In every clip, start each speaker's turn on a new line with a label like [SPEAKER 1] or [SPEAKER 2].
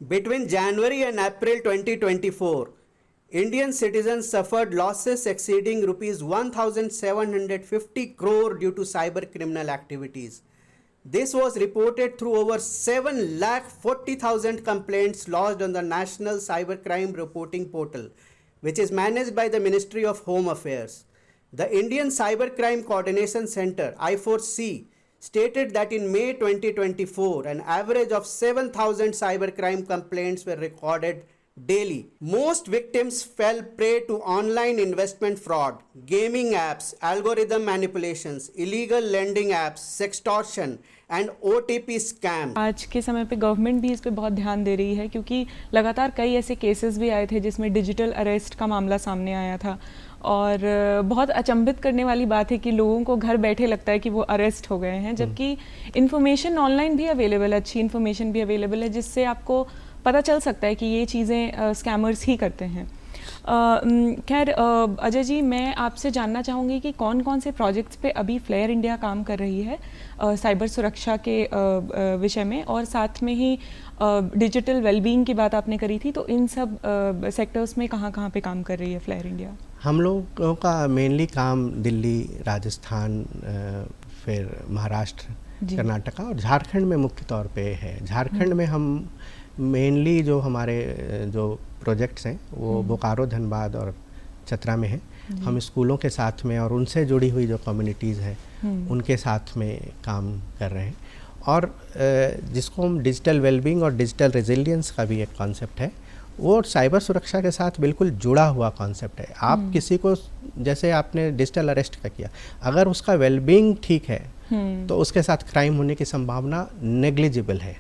[SPEAKER 1] Between January and April 2024, Indian citizens suffered losses exceeding rupees 1,750 crore due to cyber criminal activities. This was reported through over 7,40,000 complaints lodged on the National Cybercrime Reporting Portal, which is managed by the Ministry of Home Affairs. The Indian Cybercrime Coordination Center, I4C, stated that in May 2024, an average of 7,000 cybercrime complaints were recorded daily. Most victims fell prey to online investment fraud, gaming apps, algorithm manipulations, illegal lending apps, sextortion and OTP scam.
[SPEAKER 2] आज के समय पे government भी इस पे बहुत ध्यान दे रही है, क्योंकि लगातार कई ऐसे केसेस भी आए थे जिसमें डिजिटल अरेस्ट का मामला सामने आया था। और बहुत अचंभित करने वाली बात है कि लोगों को घर बैठे लगता है कि वो अरेस्ट हो गए हैं, जबकि इन्फॉर्मेशन ऑनलाइन भी अवेलेबल है, अच्छी इन्फॉर्मेशन भी अवेलेबल है, जिससे आपको पता चल सकता है कि ये चीज़ें स्कैमर्स ही करते हैं। खैर अजय जी, मैं आपसे जानना चाहूँगी कि कौन कौन से प्रोजेक्ट्स पे अभी फ्लेयर इंडिया काम कर रही है साइबर सुरक्षा के विषय में, और साथ में ही डिजिटल वेलबींग की बात आपने करी थी, तो इन सब सेक्टर्स में कहाँ कहाँ पे काम कर रही है फ्लेयर इंडिया?
[SPEAKER 3] हम लोगों का मेनली काम दिल्ली, राजस्थान, फिर महाराष्ट्र, कर्नाटका और झारखंड में मुख्य तौर पे है। झारखंड में हम मेनली जो हमारे जो प्रोजेक्ट्स हैं वो बोकारो, धनबाद और चतरा में हैं। हम स्कूलों के साथ में और उनसे जुड़ी हुई जो कम्युनिटीज़ हैं उनके साथ में काम कर रहे हैं। और जिसको हम डिजिटल वेलबींग और डिजिटल रेजिलियंस का भी एक कॉन्सेप्ट है, वो साइबर सुरक्षा के साथ बिल्कुल जुड़ा हुआ कॉन्सेप्ट है। आप किसी को, जैसे आपने डिजिटल अरेस्ट का किया, अगर उसका वेलबींग ठीक है तो उसके साथ क्राइम होने की संभावना नेग्लिजिबल है।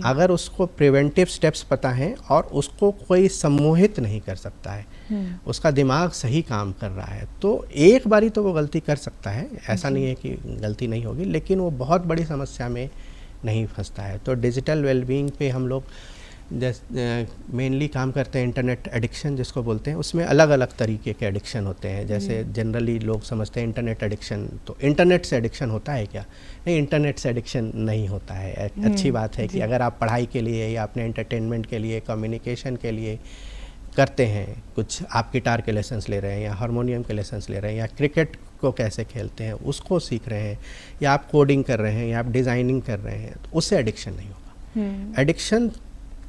[SPEAKER 3] अगर उसको प्रिवेंटिव स्टेप्स पता हैं और उसको कोई सम्मोहित नहीं कर सकता है, उसका दिमाग सही काम कर रहा है, तो एक बारी तो वो गलती कर सकता है, ऐसा नहीं है कि गलती नहीं होगी, लेकिन वो बहुत बड़ी समस्या में नहीं फंसता है। तो डिजिटल वेलबींग पे हम लोग मेनली काम करते हैं। इंटरनेट एडिक्शन जिसको बोलते हैं, उसमें अलग अलग तरीके के एडिक्शन होते हैं। जैसे जनरली लोग समझते हैं इंटरनेट एडिक्शन, तो इंटरनेट से एडिक्शन होता है क्या? नहीं, इंटरनेट से एडिक्शन नहीं होता है। अच्छी बात है कि अगर आप पढ़ाई के लिए या अपने एंटरटेनमेंट के लिए, कम्युनिकेशन के लिए करते हैं, कुछ आप गिटार के लेसन्स ले रहे हैं या हारमोनियम के लेसन्स ले रहे हैं या क्रिकेट को कैसे खेलते हैं उसको सीख रहे हैं, या आप कोडिंग कर रहे हैं या आप डिज़ाइनिंग कर रहे हैं, तो उससे एडिक्शन नहीं होगा। एडिक्शन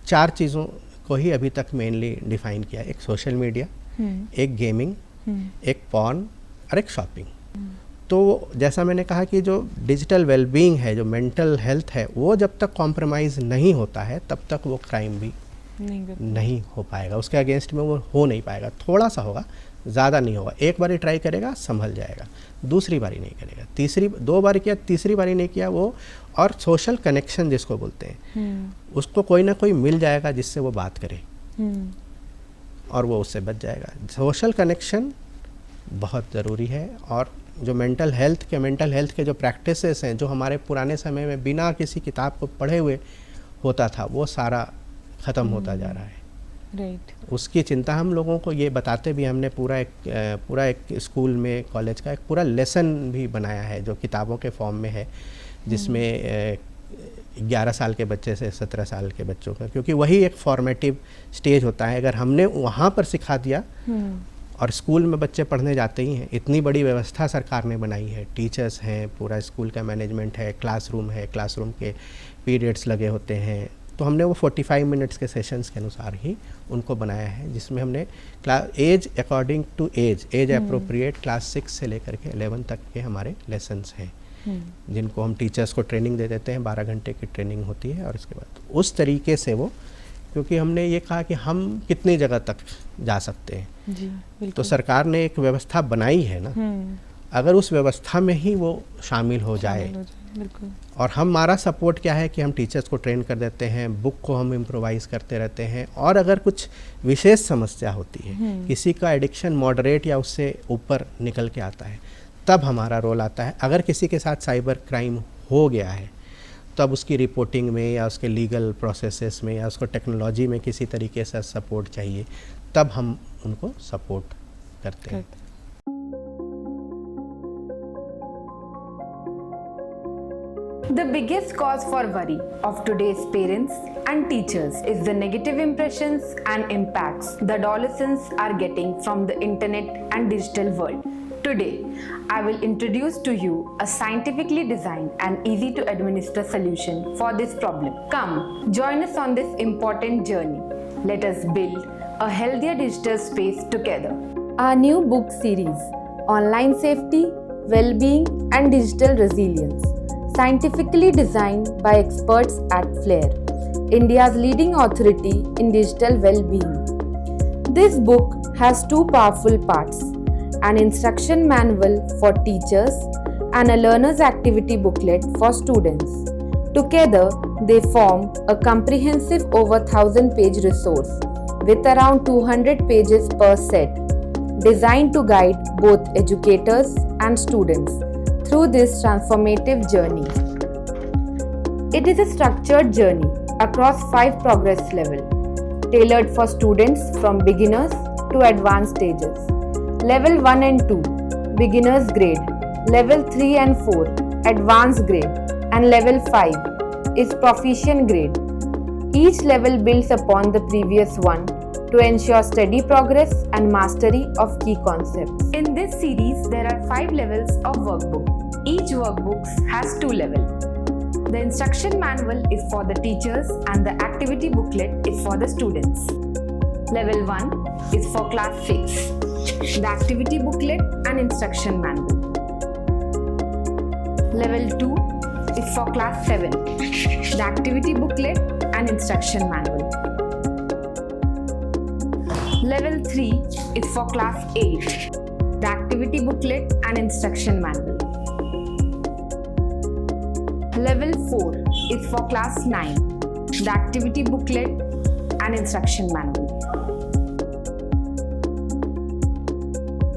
[SPEAKER 3] 4 चीज़ों को ही अभी तक मेनली डिफाइन किया है। एक सोशल मीडिया, एक गेमिंग, एक पॉर्न और एक शॉपिंग। तो जैसा मैंने कहा कि जो डिजिटल वेलबींग है, जो मेंटल हेल्थ है, वो जब तक कॉम्प्रोमाइज़ नहीं होता है तब तक वो क्राइम भी नहीं हो पाएगा, उसके अगेंस्ट में वो हो नहीं पाएगा। थोड़ा सा होगा, ज़्यादा नहीं होगा। एक बारी ट्राई करेगा, संभल जाएगा, दूसरी बारी नहीं करेगा, 2 बारी किया, तीसरी बारी नहीं किया वो। और सोशल कनेक्शन जिसको बोलते हैं, उसको कोई ना कोई मिल जाएगा जिससे वो बात करे और वो उससे बच जाएगा। सोशल कनेक्शन बहुत ज़रूरी है। और जो मेंटल हेल्थ के जो प्रैक्टिसेस हैं, जो हमारे पुराने समय में बिना किसी किताब को पढ़े हुए होता था, वो सारा ख़त्म होता जा रहा है।
[SPEAKER 2] राइट।
[SPEAKER 3] उसकी चिंता हम लोगों को ये बताते भी, हमने पूरा एक स्कूल में, कॉलेज का एक पूरा लेसन भी बनाया है जो किताबों के फॉर्म में है, जिसमें 11 साल के बच्चे से 17 साल के बच्चों का, क्योंकि वही एक फॉर्मेटिव स्टेज होता है। अगर हमने वहाँ पर सिखा दिया, और स्कूल में बच्चे पढ़ने जाते ही हैं, इतनी बड़ी व्यवस्था सरकार ने बनाई है, टीचर्स हैं, पूरा स्कूल का मैनेजमेंट है, क्लासरूम है, क्लासरूम के पीरियड्स लगे होते हैं, तो हमने वो 45 मिनट्स के सेशंस के अनुसार ही उनको बनाया है, जिसमें हमने as according to age appropriate class 6 से लेकर के 11 तक के हमारे लेसन्स हैं, जिनको हम टीचर्स को ट्रेनिंग दे देते हैं। 12 घंटे की ट्रेनिंग होती है, और इसके बाद उस तरीके से वो, क्योंकि हमने ये कहा कि हम कितनी जगह तक जा सकते हैं जी, तो सरकार ने एक व्यवस्था बनाई है ना, अगर उस व्यवस्था में ही वो शामिल हो जाए
[SPEAKER 2] बिल्कुल।
[SPEAKER 3] और हमारा सपोर्ट क्या है कि हम टीचर्स को ट्रेन कर देते हैं, बुक को हम इम्प्रोवाइज़ करते रहते हैं, और अगर कुछ विशेष समस्या होती है, किसी का एडिक्शन मॉडरेट या उससे ऊपर निकल के आता है, तब हमारा रोल आता है। अगर किसी के साथ साइबर क्राइम हो गया है तब उसकी रिपोर्टिंग में या उसके लीगल प्रोसेसेस में या उसको टेक्नोलॉजी में किसी तरीके से सपोर्ट चाहिए, तब हम उनको सपोर्ट करते हैं।
[SPEAKER 4] The biggest cause for worry of today's parents and teachers is the negative impressions and impacts the adolescents are getting from the internet and digital world. Today, I will introduce to you a scientifically designed and easy to administer solution for this problem. Come, join us on this important journey. Let us build a healthier digital space together. Our new book series, Online Safety, Well-being and Digital Resilience, scientifically designed by experts at FLAIR, India's leading authority in digital well-being. This book has two powerful parts: an instruction manual for teachers and a learner's activity booklet for students. Together, they form a comprehensive over 1,000-page resource with around 200 pages per set, designed to guide both educators and students through this transformative journey. It is a structured journey across 5 progress levels, tailored for students from beginners to advanced stages. Level 1 and 2, beginner's grade. Level 3 and 4, advanced grade. And level 5 is proficient grade. Each level builds upon the previous one to ensure steady progress and mastery of key concepts. In this series, there are 5 levels of workbook. Each workbook has 2 levels. The instruction manual is for the teachers and the activity booklet is for the students. Level 1 is for class 6, the activity booklet and instruction manual. Level 2 is for class 7, the activity booklet and instruction manual. Level 3 is for class 8, the activity booklet and instruction manual. Level 4 is for class 9, the activity booklet and instruction manual.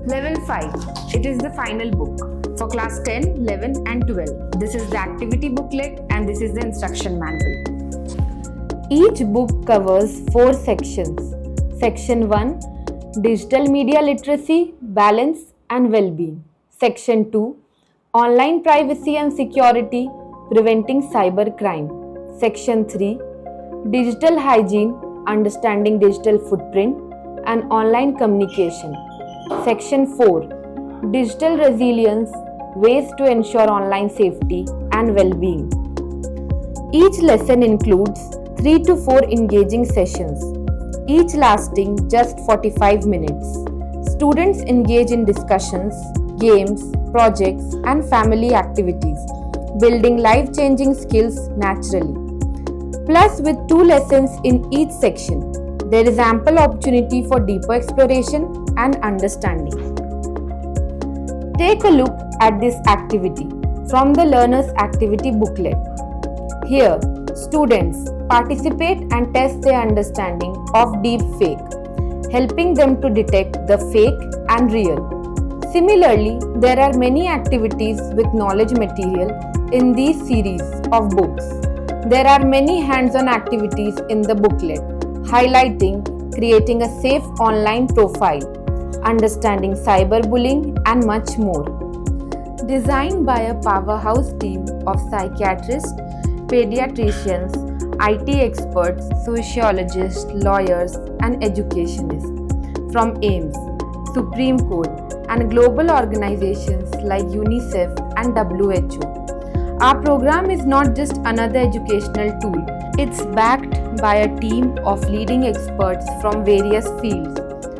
[SPEAKER 4] Level 5, it is the final book for class 10, 11 and 12. This is the activity booklet and this is the instruction manual. Each book covers 4 sections. Section 1, Digital Media Literacy, Balance and Well-being. Section 2, Online Privacy and Security, Preventing Cyber Crime. Section 3, Digital Hygiene, Understanding Digital Footprint and Online Communication. Section 4, Digital Resilience, Ways to Ensure Online Safety and Well-being. Each lesson includes 3 to 4 engaging sessions, each lasting just 45 minutes. Students engage in discussions, games, projects and family activities, building life-changing skills naturally. Plus, with 2 lessons in each section, there is ample opportunity for deeper exploration and understanding. Take a look at this activity from the learner's activity booklet. Here, students participate and test their understanding of deep fake, helping them to detect the fake and real. Similarly, there are many activities with knowledge material in these series of books. There are many hands-on activities in the booklet, highlighting creating a safe online profile, understanding cyberbullying and much more. Designed by a powerhouse team of psychiatrists, pediatricians, IT experts, sociologists, lawyers and educationists from AIIMS, Supreme Court and global organizations like UNICEF and WHO. Our program is not just another educational tool, it's backed by a team of leading experts from various fields,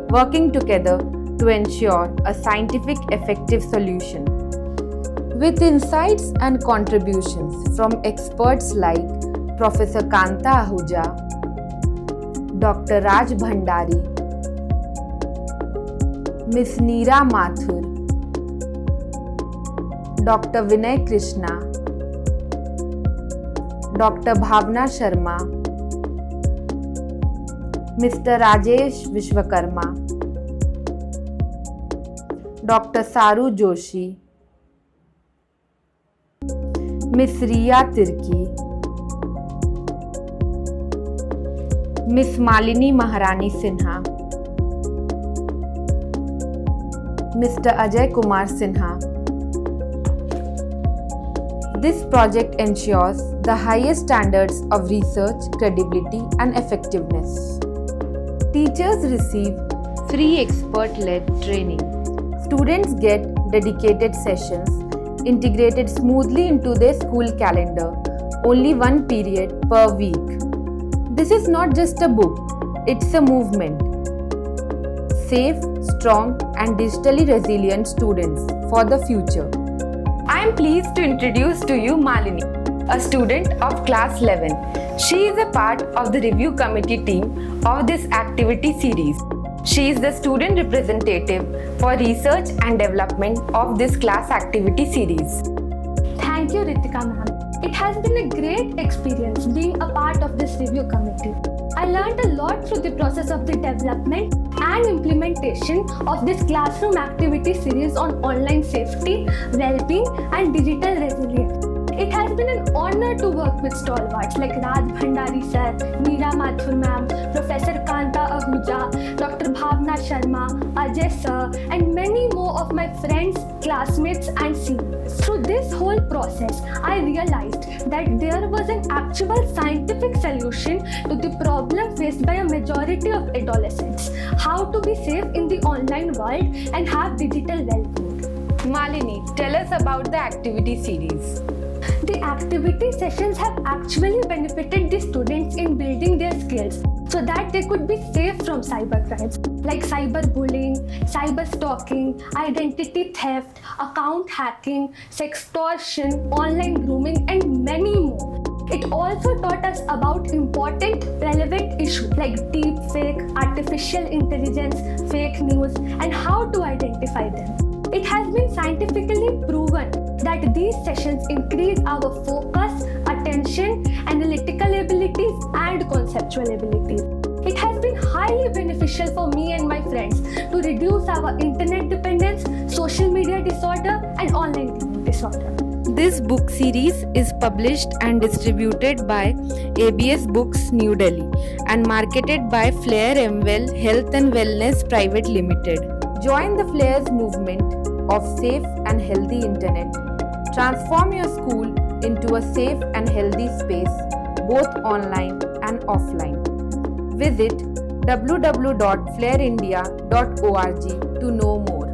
[SPEAKER 4] working together to ensure a scientific effective solution. With insights and contributions from experts like Professor Kanta Ahuja, Dr. Raj Bhandari, Ms. Neera Mathur, Dr. Vinay Krishna, Dr. Bhavna Sharma, Mr. Rajesh Vishwakarma, Dr. Saru Joshi, Miss Riya Tirki, Miss Malini Maharani Sinha, Mr. Ajay Kumar Sinha. This project ensures the highest standards of research, credibility, and effectiveness. Teachers receive free expert-led training. Students get dedicated sessions integrated smoothly into their school calendar, only one period per week. This is not just a book, it's a movement. Safe, strong, and digitally resilient students for the future. I am pleased to introduce to you Malini, a student of class 11. She is a part of the review committee team of this activity series. She is the student representative for research and development of this class activity series.
[SPEAKER 5] Thank you, Ritika ma'am. It has been a great experience being a part of this review committee. I learned a lot through the process of the development and implementation of this classroom activity series on online safety, well-being, and digital resilience. It has been an honor to work with stalwarts like Raj Bhandari sir, Meera Mathur ma'am, Professor Kanta Ahuja, Dr. Bhavna Sharma, Ajay sir, and many more of my friends, classmates, and seniors. Through this whole process, I realized that there was an actual scientific solution to the problem faced by a majority of adolescents: how to be safe in the online world and have digital well-being.
[SPEAKER 4] Malini, tell us about the activity series.
[SPEAKER 5] The activity sessions have actually benefited the students in building their skills so that they could be safe from cyber crimes like cyberbullying, cyber stalking, identity theft, account hacking, sextortion, online grooming, and many more. It also taught us about important, relevant issues like deepfake, artificial intelligence, fake news, and how to identify them. It has been scientifically proven that these sessions increase our focus, attention, analytical abilities, and conceptual abilities. It has been highly beneficial for me and my friends to reduce our internet dependence, social media disorder, and online gaming disorder.
[SPEAKER 4] This book series is published and distributed by ABS Books, New Delhi, and marketed by Flair MWell Health and Wellness Private Limited. Join the Flair's movement of safe and healthy internet. Transform your school into a safe and healthy space, both online and offline. Visit www.flairindia.org to know more.